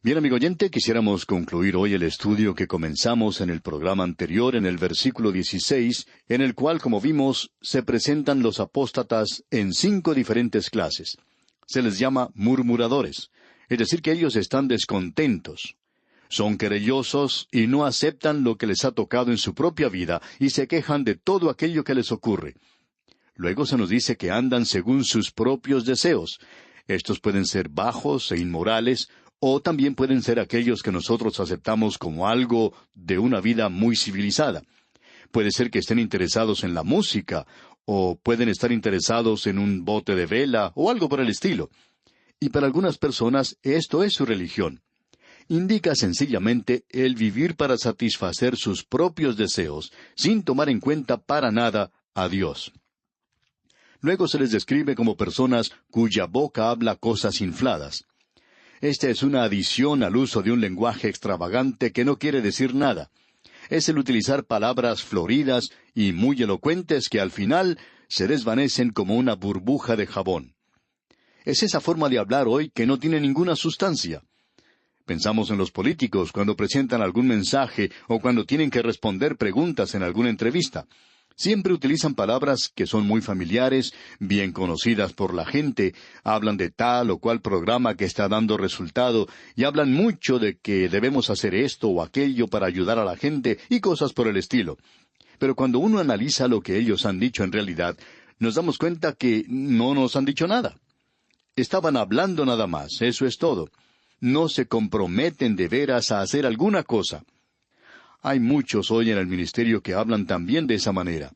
Bien, amigo oyente, quisiéramos concluir hoy el estudio que comenzamos en el programa anterior, en el versículo 16, en el cual, como vimos, se presentan los apóstatas en 5 diferentes clases. Se les llama murmuradores, es decir, que ellos están descontentos. Son querellosos y no aceptan lo que les ha tocado en su propia vida y se quejan de todo aquello que les ocurre. Luego se nos dice que andan según sus propios deseos. Estos pueden ser bajos e inmorales, o también pueden ser aquellos que nosotros aceptamos como algo de una vida muy civilizada. Puede ser que estén interesados en la música, o pueden estar interesados en un bote de vela, o algo por el estilo. Y para algunas personas esto es su religión. Indica sencillamente el vivir para satisfacer sus propios deseos, sin tomar en cuenta para nada a Dios. Luego se les describe como personas cuya boca habla cosas infladas. Esta es una adición al uso de un lenguaje extravagante que no quiere decir nada. Es el utilizar palabras floridas y muy elocuentes que al final se desvanecen como una burbuja de jabón. Es esa forma de hablar hoy que no tiene ninguna sustancia. Pensamos en los políticos cuando presentan algún mensaje o cuando tienen que responder preguntas en alguna entrevista. Siempre utilizan palabras que son muy familiares, bien conocidas por la gente, hablan de tal o cual programa que está dando resultado, y hablan mucho de que debemos hacer esto o aquello para ayudar a la gente y cosas por el estilo. Pero cuando uno analiza lo que ellos han dicho en realidad, nos damos cuenta que no nos han dicho nada. Estaban hablando nada más, eso es todo. No se comprometen de veras a hacer alguna cosa. Hay muchos hoy en el ministerio que hablan también de esa manera.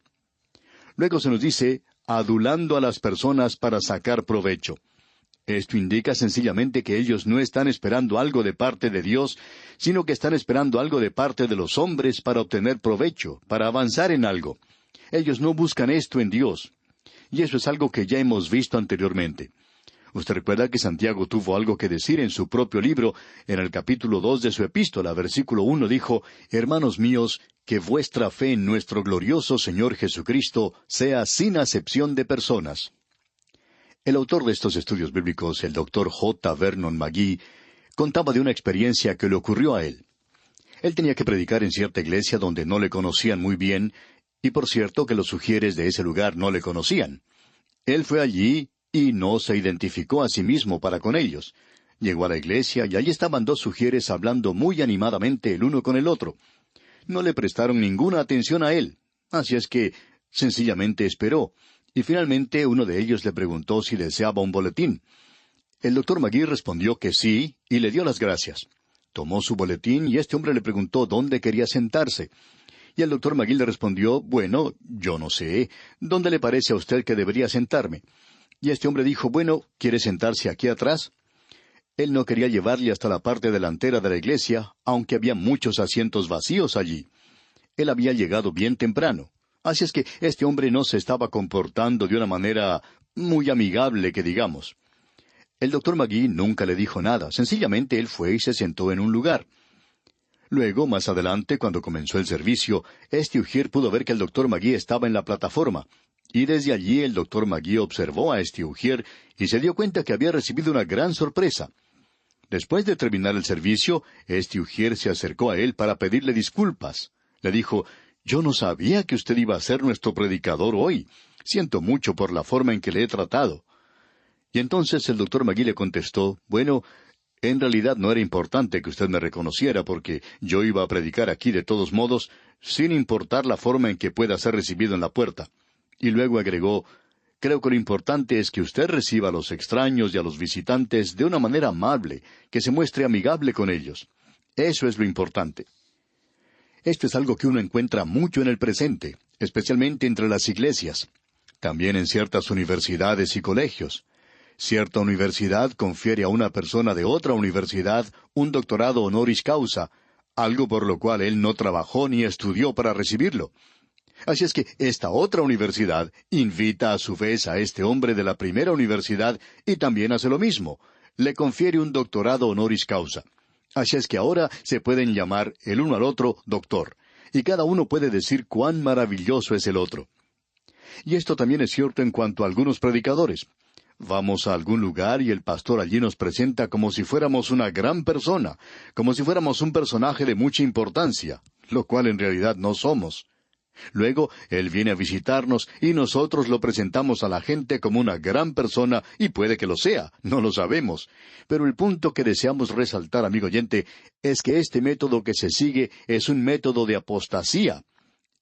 Luego se nos dice, adulando a las personas para sacar provecho. Esto indica sencillamente que ellos no están esperando algo de parte de Dios, sino que están esperando algo de parte de los hombres para obtener provecho, para avanzar en algo. Ellos no buscan esto en Dios. Y eso es algo que ya hemos visto anteriormente. Usted recuerda que Santiago tuvo algo que decir en su propio libro, en el capítulo 2 de su epístola, versículo 1 dijo, Hermanos míos, que vuestra fe en nuestro glorioso Señor Jesucristo sea sin acepción de personas. El autor de estos estudios bíblicos, el Dr. J. Vernon McGee, contaba de una experiencia que le ocurrió a él. Él tenía que predicar en cierta iglesia donde no le conocían muy bien, y por cierto que los sugieres de ese lugar no le conocían. Él fue allí y no se identificó a sí mismo para con ellos. Llegó a la iglesia y allí estaban 2 sugieres hablando muy animadamente el uno con el otro. No le prestaron ninguna atención a él, así es que sencillamente esperó, y finalmente uno de ellos le preguntó si deseaba un boletín. El Dr. McGee respondió que sí, y le dio las gracias. Tomó su boletín y este hombre le preguntó dónde quería sentarse. Y el Dr. McGee le respondió, bueno, yo no sé, ¿dónde le parece a usted que debería sentarme? Y este hombre dijo, bueno, ¿quiere sentarse aquí atrás? Él no quería llevarle hasta la parte delantera de la iglesia, aunque había muchos asientos vacíos allí. Él había llegado bien temprano. Así es que este hombre no se estaba comportando de una manera muy amigable, que digamos. El Dr. McGee nunca le dijo nada, sencillamente él fue y se sentó en un lugar. Luego, más adelante, cuando comenzó el servicio, Ujier pudo ver que el Dr. McGee estaba en la plataforma. Y desde allí el Dr. McGee observó a Ujier y se dio cuenta que había recibido una gran sorpresa. Después de terminar el servicio, Ujier se acercó a él para pedirle disculpas. Le dijo, yo no sabía que usted iba a ser nuestro predicador hoy. Siento mucho por la forma en que le he tratado. Y entonces el Dr. McGee le contestó, bueno, en realidad no era importante que usted me reconociera porque yo iba a predicar aquí de todos modos, sin importar la forma en que pueda ser recibido en la puerta. Y luego agregó, creo que lo importante es que usted reciba a los extraños y a los visitantes de una manera amable, que se muestre amigable con ellos. Eso es lo importante. Esto es algo que uno encuentra mucho en el presente, especialmente entre las iglesias. También en ciertas universidades y colegios. Cierta universidad confiere a una persona de otra universidad un doctorado honoris causa, algo por lo cual él no trabajó ni estudió para recibirlo. Así es que esta otra universidad invita a su vez a este hombre de la primera universidad y también hace lo mismo. Le confiere un doctorado honoris causa. Así es que ahora se pueden llamar el uno al otro doctor, y cada uno puede decir cuán maravilloso es el otro. Y esto también es cierto en cuanto a algunos predicadores. Vamos a algún lugar y el pastor allí nos presenta como si fuéramos una gran persona, como si fuéramos un personaje de mucha importancia, lo cual en realidad no somos. Luego, él viene a visitarnos y nosotros lo presentamos a la gente como una gran persona, y puede que lo sea, no lo sabemos. Pero el punto que deseamos resaltar, amigo oyente, es que este método que se sigue es un método de apostasía.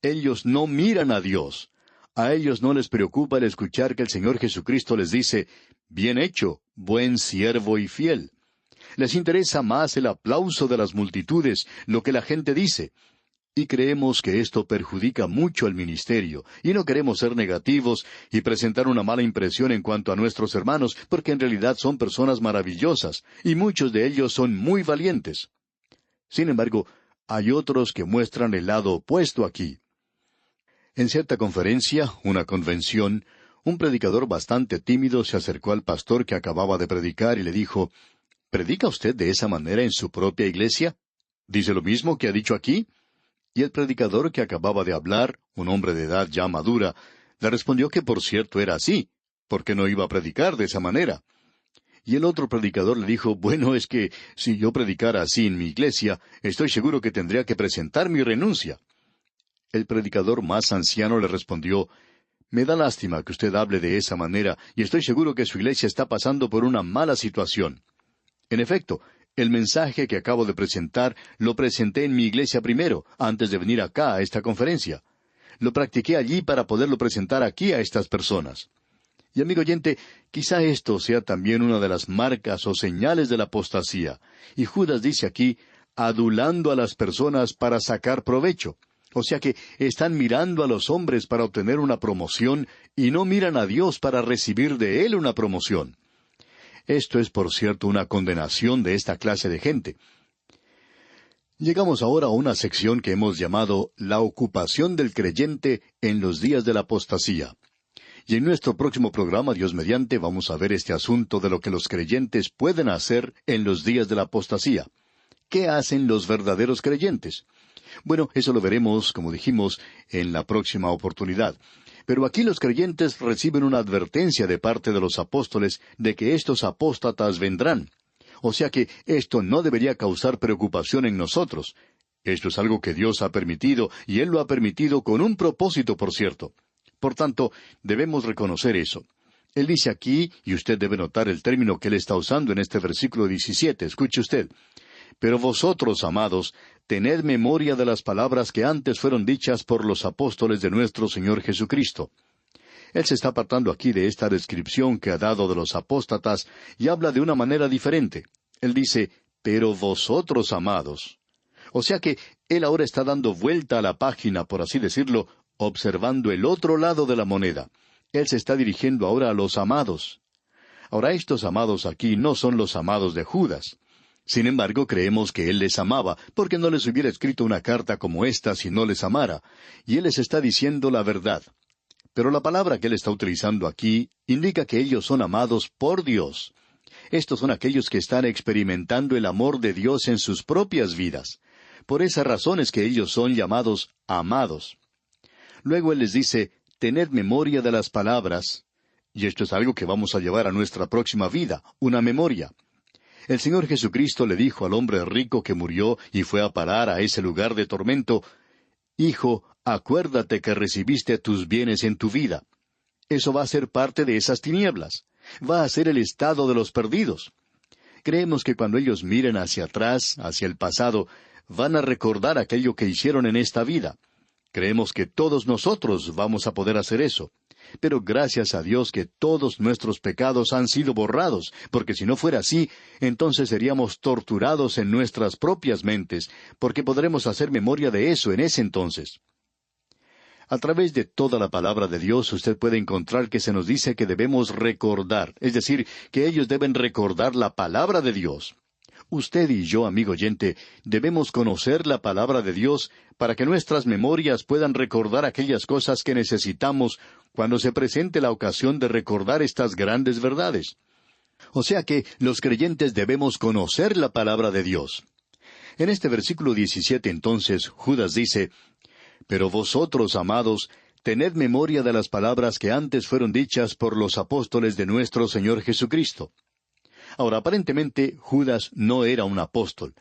Ellos no miran a Dios. A ellos no les preocupa el escuchar que el Señor Jesucristo les dice, «Bien hecho, buen siervo y fiel». Les interesa más el aplauso de las multitudes, lo que la gente dice. Y creemos que esto perjudica mucho el ministerio, y no queremos ser negativos y presentar una mala impresión en cuanto a nuestros hermanos, porque en realidad son personas maravillosas, y muchos de ellos son muy valientes. Sin embargo, hay otros que muestran el lado opuesto aquí. En cierta conferencia, una convención, un predicador bastante tímido se acercó al pastor que acababa de predicar y le dijo, «¿Predica usted de esa manera en su propia iglesia? ¿Dice lo mismo que ha dicho aquí?» Y el predicador que acababa de hablar, un hombre de edad ya madura, le respondió que por cierto era así, porque no iba a predicar de esa manera. Y el otro predicador le dijo, «Bueno, es que si yo predicara así en mi iglesia, estoy seguro que tendría que presentar mi renuncia». El predicador más anciano le respondió, «Me da lástima que usted hable de esa manera, y estoy seguro que su iglesia está pasando por una mala situación. En efecto, el mensaje que acabo de presentar lo presenté en mi iglesia primero, antes de venir acá a esta conferencia. Lo practiqué allí para poderlo presentar aquí a estas personas». Y amigo oyente, quizá esto sea también una de las marcas o señales de la apostasía. Y Judas dice aquí, adulando a las personas para sacar provecho. O sea que están mirando a los hombres para obtener una promoción y no miran a Dios para recibir de Él una promoción. Esto es, por cierto, una condenación de esta clase de gente. Llegamos ahora a una sección que hemos llamado la ocupación del creyente en los días de la apostasía. Y en nuestro próximo programa, Dios mediante, vamos a ver este asunto de lo que los creyentes pueden hacer en los días de la apostasía. ¿Qué hacen los verdaderos creyentes? Bueno, eso lo veremos, como dijimos, en la próxima oportunidad. Pero aquí los creyentes reciben una advertencia de parte de los apóstoles de que estos apóstatas vendrán. O sea que esto no debería causar preocupación en nosotros. Esto es algo que Dios ha permitido, y Él lo ha permitido con un propósito, por cierto. Por tanto, debemos reconocer eso. Él dice aquí, y usted debe notar el término que él está usando en este versículo 17. Escuche usted. «Pero vosotros, amados, tened memoria de las palabras que antes fueron dichas por los apóstoles de nuestro Señor Jesucristo». Él se está apartando aquí de esta descripción que ha dado de los apóstatas y habla de una manera diferente. Él dice, «pero vosotros, amados». O sea que él ahora está dando vuelta a la página, por así decirlo, observando el otro lado de la moneda. Él se está dirigiendo ahora a los amados. Ahora, estos amados aquí no son los amados de Judas. Sin embargo, creemos que él les amaba, porque no les hubiera escrito una carta como esta si no les amara, y él les está diciendo la verdad. Pero la palabra que él está utilizando aquí indica que ellos son amados por Dios. Estos son aquellos que están experimentando el amor de Dios en sus propias vidas. Por esa razón es que ellos son llamados amados. Luego él les dice, «Tened memoria de las palabras», y esto es algo que vamos a llevar a nuestra próxima vida, una memoria. El Señor Jesucristo le dijo al hombre rico que murió y fue a parar a ese lugar de tormento, «Hijo, acuérdate que recibiste tus bienes en tu vida». Eso va a ser parte de esas tinieblas. Va a ser el estado de los perdidos. Creemos que cuando ellos miren hacia atrás, hacia el pasado, van a recordar aquello que hicieron en esta vida. Creemos que todos nosotros vamos a poder hacer eso. Pero gracias a Dios que todos nuestros pecados han sido borrados, porque si no fuera así, entonces seríamos torturados en nuestras propias mentes, porque podremos hacer memoria de eso en ese entonces. A través de toda la palabra de Dios usted puede encontrar que se nos dice que debemos recordar, es decir, que ellos deben recordar la palabra de Dios. Usted y yo, amigo oyente, debemos conocer la palabra de Dios para que nuestras memorias puedan recordar aquellas cosas que necesitamos cuando se presente la ocasión de recordar estas grandes verdades. O sea que los creyentes debemos conocer la palabra de Dios. En este versículo 17 entonces, Judas dice, «Pero vosotros, amados, tened memoria de las palabras que antes fueron dichas por los apóstoles de nuestro Señor Jesucristo. Ahora, aparentemente, Judas no era un apóstol.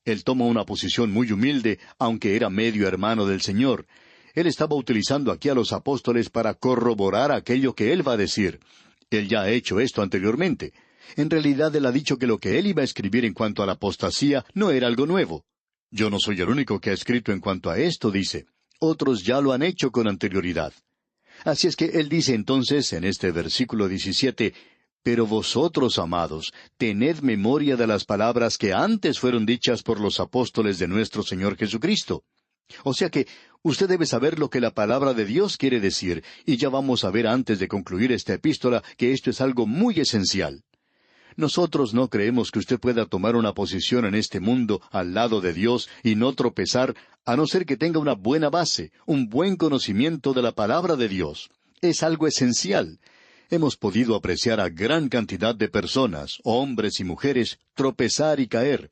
Él toma una posición muy humilde, aunque era medio hermano del Señor. Él estaba utilizando aquí a los apóstoles para corroborar aquello que él va a decir. Él ya ha hecho esto anteriormente. En realidad, él ha dicho que lo que él iba a escribir en cuanto a la apostasía no era algo nuevo. Yo no soy el único que ha escrito en cuanto a esto, dice. Otros ya lo han hecho con anterioridad. Así es que él dice entonces, en este versículo 17, «Pero vosotros, amados, tened memoria de las palabras que antes fueron dichas por los apóstoles de nuestro Señor Jesucristo». O sea que usted debe saber lo que la palabra de Dios quiere decir, y ya vamos a ver antes de concluir esta epístola que esto es algo muy esencial. Nosotros no creemos que usted pueda tomar una posición en este mundo al lado de Dios y no tropezar, a no ser que tenga una buena base, un buen conocimiento de la palabra de Dios. Es algo esencial. Hemos podido apreciar a gran cantidad de personas, hombres y mujeres, tropezar y caer.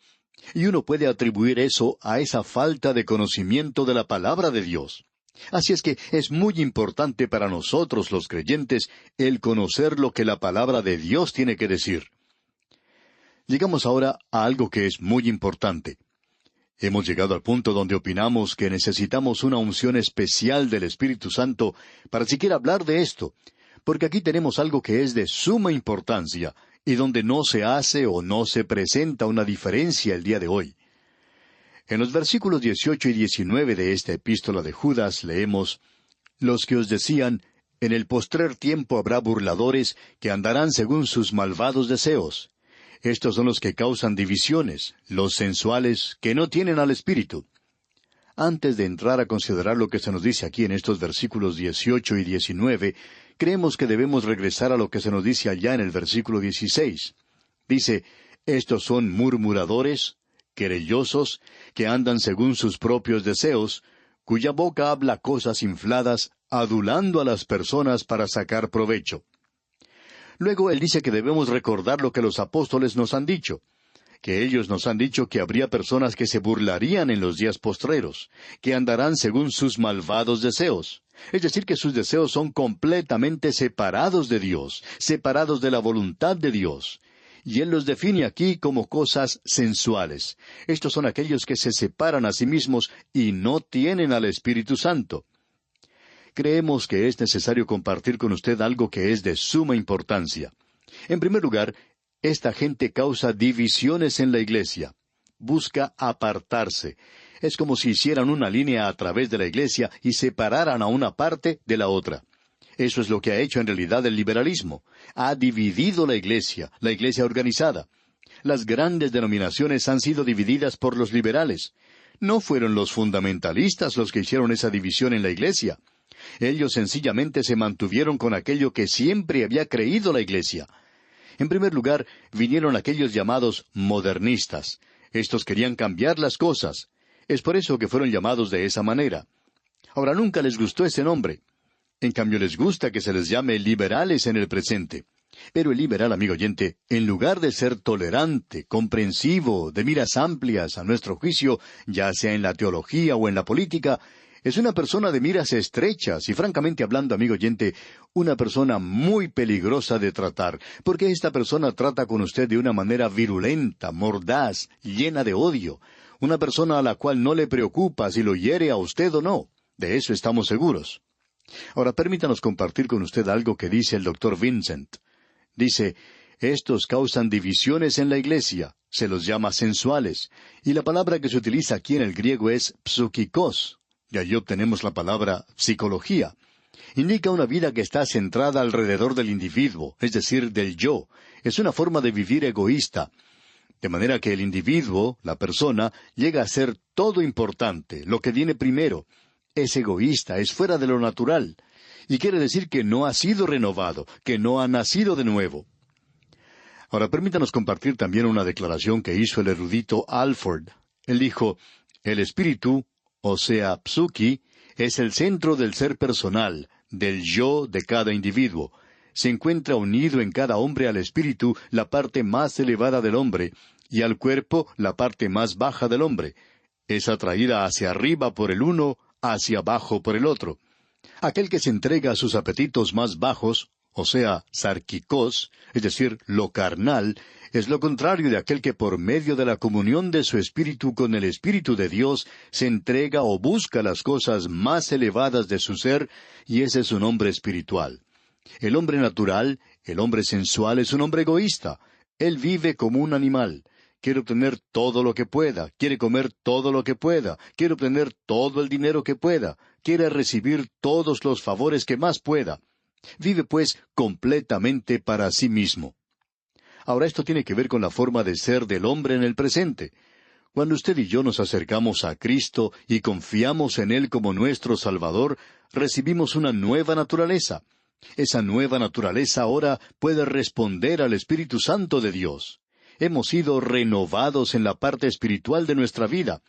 Y uno puede atribuir eso a esa falta de conocimiento de la palabra de Dios. Así es que es muy importante para nosotros los creyentes el conocer lo que la palabra de Dios tiene que decir. Llegamos ahora a algo que es muy importante. Hemos llegado al punto donde opinamos que necesitamos una unción especial del Espíritu Santo para siquiera hablar de esto, porque aquí tenemos algo que es de suma importancia y donde no se hace o no se presenta una diferencia el día de hoy. En los versículos 18 y 19 de esta epístola de Judas leemos, «Los que os decían, en el postrer tiempo habrá burladores que andarán según sus malvados deseos. Estos son los que causan divisiones, los sensuales, que no tienen al Espíritu». Antes de entrar a considerar lo que se nos dice aquí en estos versículos 18 y 19, creemos que debemos regresar a lo que se nos dice allá en el versículo 16. Dice, «Estos son murmuradores, querellosos, que andan según sus propios deseos, cuya boca habla cosas infladas, adulando a las personas para sacar provecho». Luego él dice que debemos recordar lo que los apóstoles nos han dicho, que ellos nos han dicho que habría personas que se burlarían en los días postreros, que andarán según sus malvados deseos. Es decir, que sus deseos son completamente separados de Dios, separados de la voluntad de Dios. Y él los define aquí como cosas sensuales. Estos son aquellos que se separan a sí mismos y no tienen al Espíritu Santo. Creemos que es necesario compartir con usted algo que es de suma importancia. En primer lugar, esta gente causa divisiones en la iglesia. Busca apartarse. Es como si hicieran una línea a través de la iglesia y separaran a una parte de la otra. Eso es lo que ha hecho en realidad el liberalismo. Ha dividido la iglesia organizada. Las grandes denominaciones han sido divididas por los liberales. No fueron los fundamentalistas los que hicieron esa división en la iglesia. Ellos sencillamente se mantuvieron con aquello que siempre había creído la iglesia. En primer lugar, vinieron aquellos llamados modernistas. Estos querían cambiar las cosas. Es por eso que fueron llamados de esa manera. Ahora, nunca les gustó ese nombre. En cambio, les gusta que se les llame liberales en el presente. Pero el liberal, amigo oyente, en lugar de ser tolerante, comprensivo, de miras amplias, a nuestro juicio, ya sea en la teología o en la política, es una persona de miras estrechas y, francamente hablando, amigo oyente, una persona muy peligrosa de tratar, porque esta persona trata con usted de una manera virulenta, mordaz, llena de odio, una persona a la cual no le preocupa si lo hiere a usted o no. De eso estamos seguros. Ahora, permítanos compartir con usted algo que dice el Dr. Vincent. Dice, estos causan divisiones en la iglesia, se los llama sensuales, y la palabra que se utiliza aquí en el griego es psukikos. Y allí obtenemos la palabra psicología. Indica una vida que está centrada alrededor del individuo, es decir, del yo. Es una forma de vivir egoísta. De manera que el individuo, la persona, llega a ser todo importante, lo que viene primero. Es egoísta, es fuera de lo natural. Y quiere decir que no ha sido renovado, que no ha nacido de nuevo. Ahora permítanos compartir también una declaración que hizo el erudito Alford. Él dijo, el espíritu, o sea, psuki, es el centro del ser personal, del yo de cada individuo. Se encuentra unido en cada hombre al espíritu, la parte más elevada del hombre, y al cuerpo, la parte más baja del hombre. Es atraída hacia arriba por el uno, hacia abajo por el otro. Aquel que se entrega a sus apetitos más bajos, o sea, sarquicós, es decir, lo carnal, es lo contrario de aquel que por medio de la comunión de su espíritu con el Espíritu de Dios se entrega o busca las cosas más elevadas de su ser, y ese es un hombre espiritual. El hombre natural, el hombre sensual, es un hombre egoísta. Él vive como un animal. Quiere obtener todo lo que pueda, quiere comer todo lo que pueda, quiere obtener todo el dinero que pueda, quiere recibir todos los favores que más pueda. Vive, pues, completamente para sí mismo. Ahora, esto tiene que ver con la forma de ser del hombre en el presente. Cuando usted y yo nos acercamos a Cristo y confiamos en Él como nuestro Salvador, recibimos una nueva naturaleza. Esa nueva naturaleza ahora puede responder al Espíritu Santo de Dios. Hemos sido renovados en la parte espiritual de nuestra vida,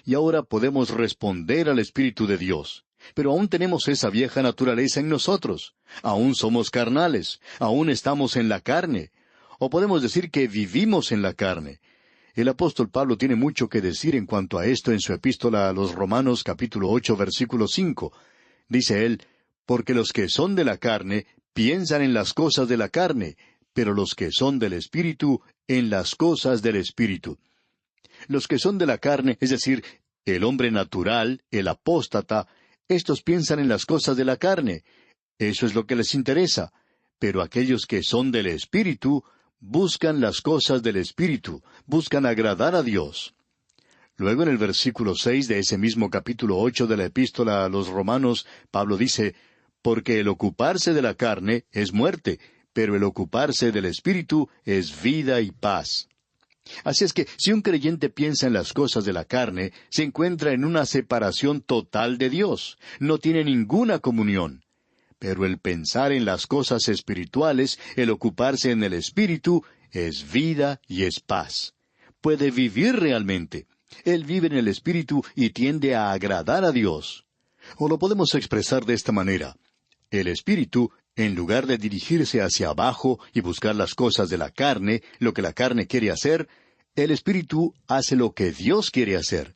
y ahora podemos responder al Espíritu de Dios. Pero aún tenemos esa vieja naturaleza en nosotros. Aún somos carnales, aún estamos en la carne. O podemos decir que vivimos en la carne. El apóstol Pablo tiene mucho que decir en cuanto a esto en su epístola a los Romanos capítulo 8 versículo 5. Dice él, porque los que son de la carne piensan en las cosas de la carne, pero los que son del Espíritu en las cosas del Espíritu. Los que son de la carne, es decir, el hombre natural, el apóstata, estos piensan en las cosas de la carne. Eso es lo que les interesa. Pero aquellos que son del Espíritu buscan las cosas del Espíritu, buscan agradar a Dios. Luego en el versículo 6 de ese mismo capítulo 8 de la epístola a los Romanos, Pablo dice, porque el ocuparse de la carne es muerte, pero el ocuparse del Espíritu es vida y paz. Así es que si un creyente piensa en las cosas de la carne, se encuentra en una separación total de Dios, no tiene ninguna comunión. Pero el pensar en las cosas espirituales, el ocuparse en el Espíritu, es vida y es paz. Puede vivir realmente. Él vive en el Espíritu y tiende a agradar a Dios. O lo podemos expresar de esta manera. El Espíritu, en lugar de dirigirse hacia abajo y buscar las cosas de la carne, lo que la carne quiere hacer, el Espíritu hace lo que Dios quiere hacer.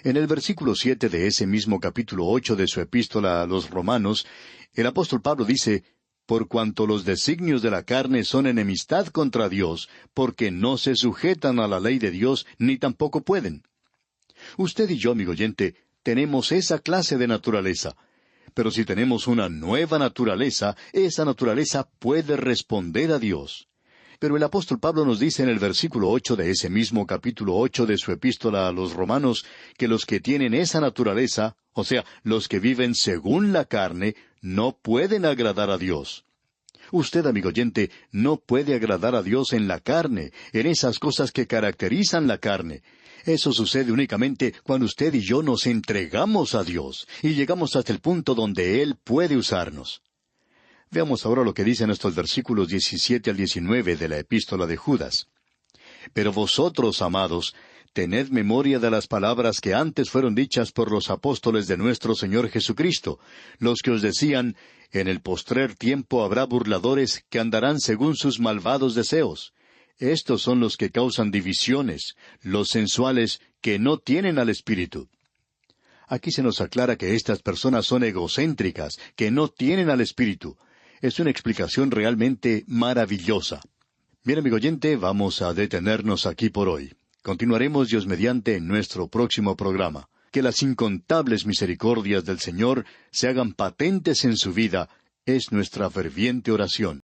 En el versículo 7 de ese mismo capítulo 8 de su epístola a los Romanos, el apóstol Pablo dice, por cuanto los designios de la carne son enemistad contra Dios, porque no se sujetan a la ley de Dios, ni tampoco pueden. Usted y yo, amigo oyente, tenemos esa clase de naturaleza. Pero si tenemos una nueva naturaleza, esa naturaleza puede responder a Dios. Pero el apóstol Pablo nos dice en el versículo 8 de ese mismo capítulo 8 de su epístola a los Romanos, que los que tienen esa naturaleza, o sea, los que viven según la carne, no pueden agradar a Dios. Usted, amigo oyente, no puede agradar a Dios en la carne, en esas cosas que caracterizan la carne. Eso sucede únicamente cuando usted y yo nos entregamos a Dios y llegamos hasta el punto donde Él puede usarnos. Veamos ahora lo que dicen estos versículos 17 al 19 de la epístola de Judas. Pero vosotros, amados, tened memoria de las palabras que antes fueron dichas por los apóstoles de nuestro Señor Jesucristo, los que os decían, en el postrer tiempo habrá burladores que andarán según sus malvados deseos. Estos son los que causan divisiones, los sensuales que no tienen al Espíritu. Aquí se nos aclara que estas personas son egocéntricas, que no tienen al Espíritu. Es una explicación realmente maravillosa. Bien, amigo oyente, vamos a detenernos aquí por hoy. Continuaremos Dios mediante en nuestro próximo programa. Que las incontables misericordias del Señor se hagan patentes en su vida, es nuestra ferviente oración.